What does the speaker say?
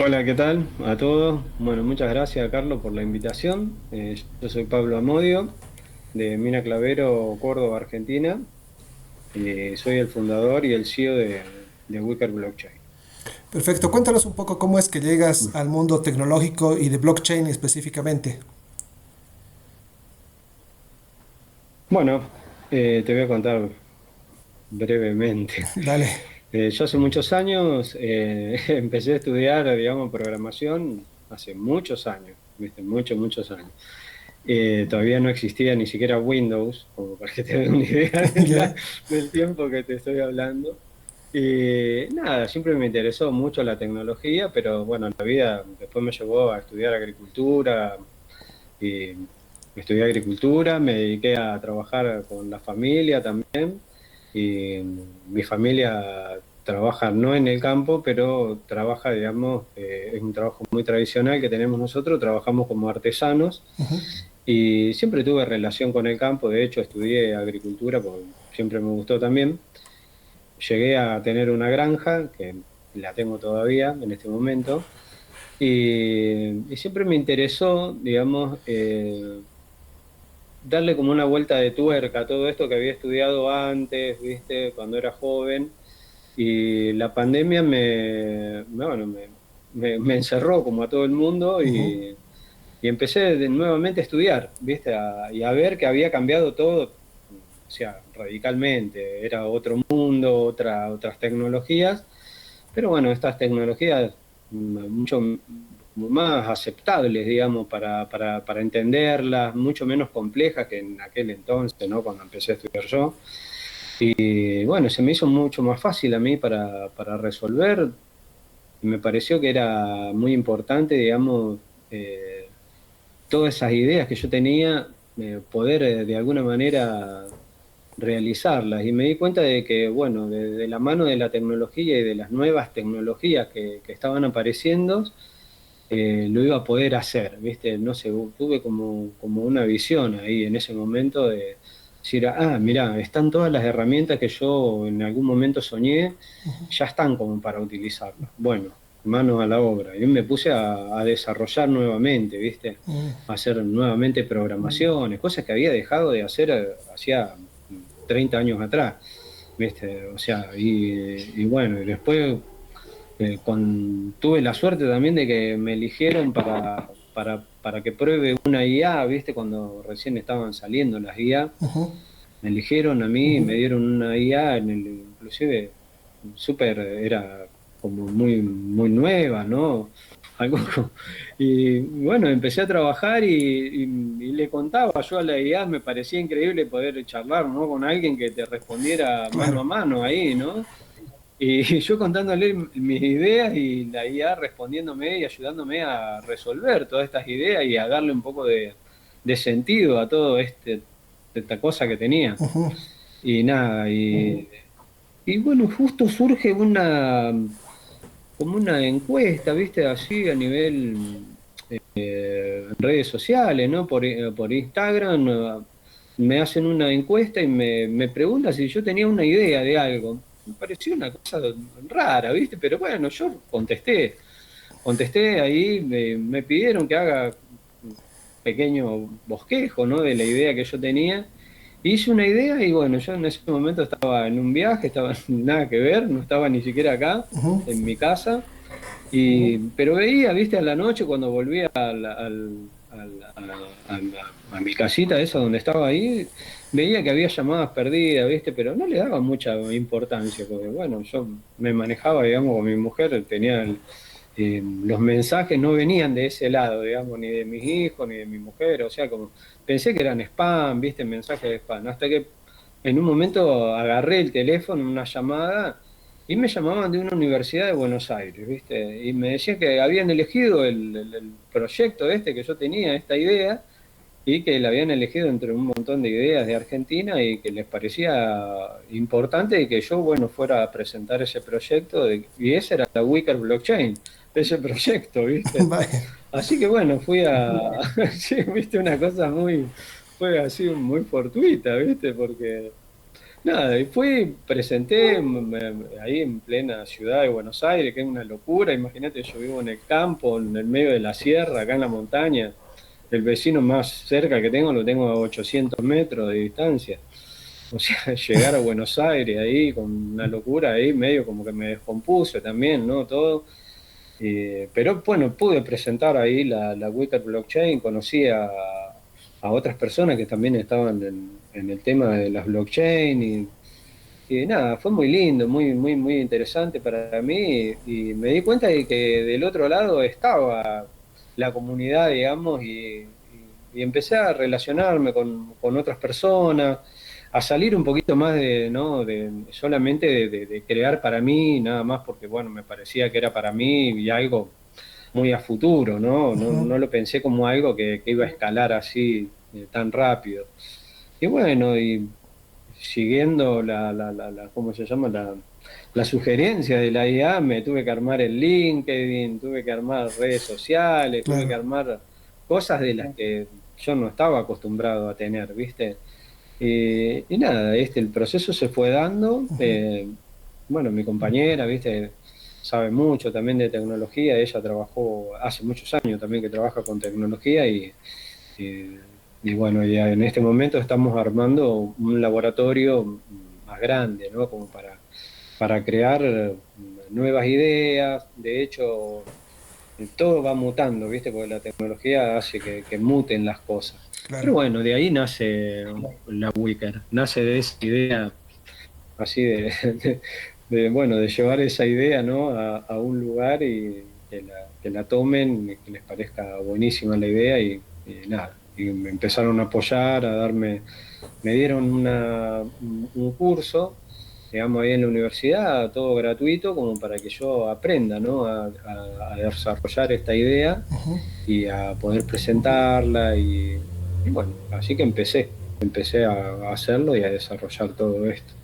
Hola, ¿qué tal a todos? Bueno, muchas gracias, Carlos, por la invitación. Yo soy Pablo Amodio, de Mina Clavero, Córdoba, Argentina. Soy el fundador y el CEO de Wicked Blockchain. Perfecto, cuéntanos un poco cómo es que llegas al mundo tecnológico y de blockchain específicamente. Bueno, te voy a contar brevemente. Dale. Yo hace muchos años empecé a estudiar, digamos, programación hace muchos años, ¿viste? Muchos, muchos años. Todavía no existía ni siquiera Windows, como para que te den una idea Ya. del tiempo que te estoy hablando. Y nada, siempre me interesó mucho la tecnología, pero bueno, la vida después me llevó a estudiar agricultura y estudié agricultura, me dediqué a trabajar con la familia también y mi familia trabaja no en el campo, pero trabaja, digamos, es un trabajo muy tradicional que tenemos nosotros, trabajamos como artesanos y siempre tuve relación con el campo, de hecho estudié agricultura porque siempre me gustó también. Llegué a tener una granja, que la tengo todavía en este momento, y siempre me interesó, digamos, darle como una vuelta de tuerca a todo esto que había estudiado antes, viste, cuando era joven, y la pandemia bueno, me encerró como a todo el mundo y empecé nuevamente a estudiar, ¿viste? Y a ver que había cambiado todo, o sea, radicalmente. Era otro mundo, otras tecnologías, pero bueno, estas tecnologías mucho más aceptables, digamos, para entenderlas, mucho menos complejas que en aquel entonces, ¿no? Cuando empecé a estudiar yo. Y bueno, se me hizo mucho más fácil a mí para resolver. Me pareció que era muy importante, digamos, todas esas ideas que yo tenía, poder de alguna manera realizarlas. Y me di cuenta de que, bueno, de la mano de la tecnología y de las nuevas tecnologías que estaban apareciendo, lo iba a poder hacer, ¿viste? No sé, tuve como una visión ahí en ese momento de decir, ah, mirá, están todas las herramientas que yo en algún momento soñé, ya están como para utilizarlas. Bueno, manos a la obra. Y me puse a desarrollar nuevamente, ¿viste? A hacer nuevamente programaciones, cosas que había dejado de hacer hacía 30 años atrás, ¿viste? O sea, y bueno, y después tuve la suerte también de que me eligieron para que pruebe una IA, ¿viste? Cuando recién estaban saliendo las IA, me eligieron a mí, me dieron una IA, inclusive súper, era como muy nueva, ¿no? Algo, y bueno, empecé a trabajar y le contaba yo a la IA, me parecía increíble poder charlar, ¿no? Con alguien que te respondiera mano Claro. a mano ahí, ¿no? Y yo contándole mis ideas y la IA respondiéndome y ayudándome a resolver todas estas ideas y a darle un poco de sentido a todo esta cosa que tenía. Y nada, y bueno, justo surge como una encuesta, ¿viste? Así a nivel redes sociales, ¿no? Por Instagram, me hacen una encuesta y me preguntan si yo tenía una idea de algo. Me pareció una cosa rara, ¿viste? Pero bueno, yo contesté ahí, me pidieron que haga un pequeño bosquejo, ¿no? De la idea que yo tenía. Hice una idea y bueno, yo en ese momento estaba en un viaje, estaba nada que ver, no estaba ni siquiera acá, en mi casa. Pero veía, viste, a la noche cuando volvía a mi casita esa donde estaba ahí, veía que había llamadas perdidas, viste, pero no le daba mucha importancia, porque bueno, yo me manejaba, digamos, con mi mujer, los mensajes no venían de ese lado, digamos, ni de mis hijos, ni de mi mujer, o sea, como pensé que eran spam, viste, mensajes de spam, hasta que en un momento agarré el teléfono, una llamada y me llamaban de una universidad de Buenos Aires, ¿viste? Y me decían que habían elegido el proyecto este que yo tenía, esta idea, y que la habían elegido entre un montón de ideas de Argentina y que les parecía importante y que yo, bueno, fuera a presentar ese proyecto, y ese era la Wicked Blockchain, ese proyecto, ¿viste? Vaya. Así que bueno, sí, ¿viste? Una cosa fue así muy fortuita, ¿viste? Porque Nada, y fui, presenté ahí en plena ciudad de Buenos Aires, que es una locura. Imagínate, yo vivo en el campo, en el medio de la sierra, acá en la montaña. El vecino más cerca que tengo lo tengo a 800 metros de distancia. O sea, llegar a Buenos Aires ahí con una locura ahí, medio como que me descompuse también, ¿no? Todo. Pero bueno, pude presentar ahí la Wicked Blockchain, conocí a otras personas que también estaban en el tema de las blockchain y nada, fue muy lindo, muy, muy, muy interesante para mí y me di cuenta de que del otro lado estaba la comunidad, digamos, y empecé a relacionarme con otras personas, a salir un poquito más de, ¿no? De solamente de crear para mí, nada más porque, bueno, me parecía que era para mí y algo muy a futuro, ¿no? No, Ujú. no lo pensé como algo que iba a escalar así tan rápido. Y bueno, y siguiendo ¿cómo se llama? La sugerencia de la IA, me tuve que armar el LinkedIn, tuve que armar redes sociales, tuve que Claro. armar cosas de las que yo no estaba acostumbrado a tener, ¿viste? Y nada, el proceso se fue dando. Bueno, mi compañera, ¿viste? Sabe mucho también de tecnología. Ella trabajó hace muchos años también que trabaja con tecnología y, y bueno, ya en este momento estamos armando un laboratorio más grande, ¿no? Como para crear nuevas ideas. De hecho, todo va mutando, ¿viste? Porque la tecnología hace que muten las cosas. Pero Claro. bueno, de ahí nace la Wicker, nace de esa idea así bueno, de llevar esa idea, ¿no? A un lugar y que la tomen, y que les parezca buenísima la idea y nada. Y me empezaron a apoyar, me dieron un curso, digamos, ahí en la universidad, todo gratuito, como para que yo aprenda, ¿no? A desarrollar esta idea y a poder presentarla y bueno, así que empecé a hacerlo y a desarrollar todo esto.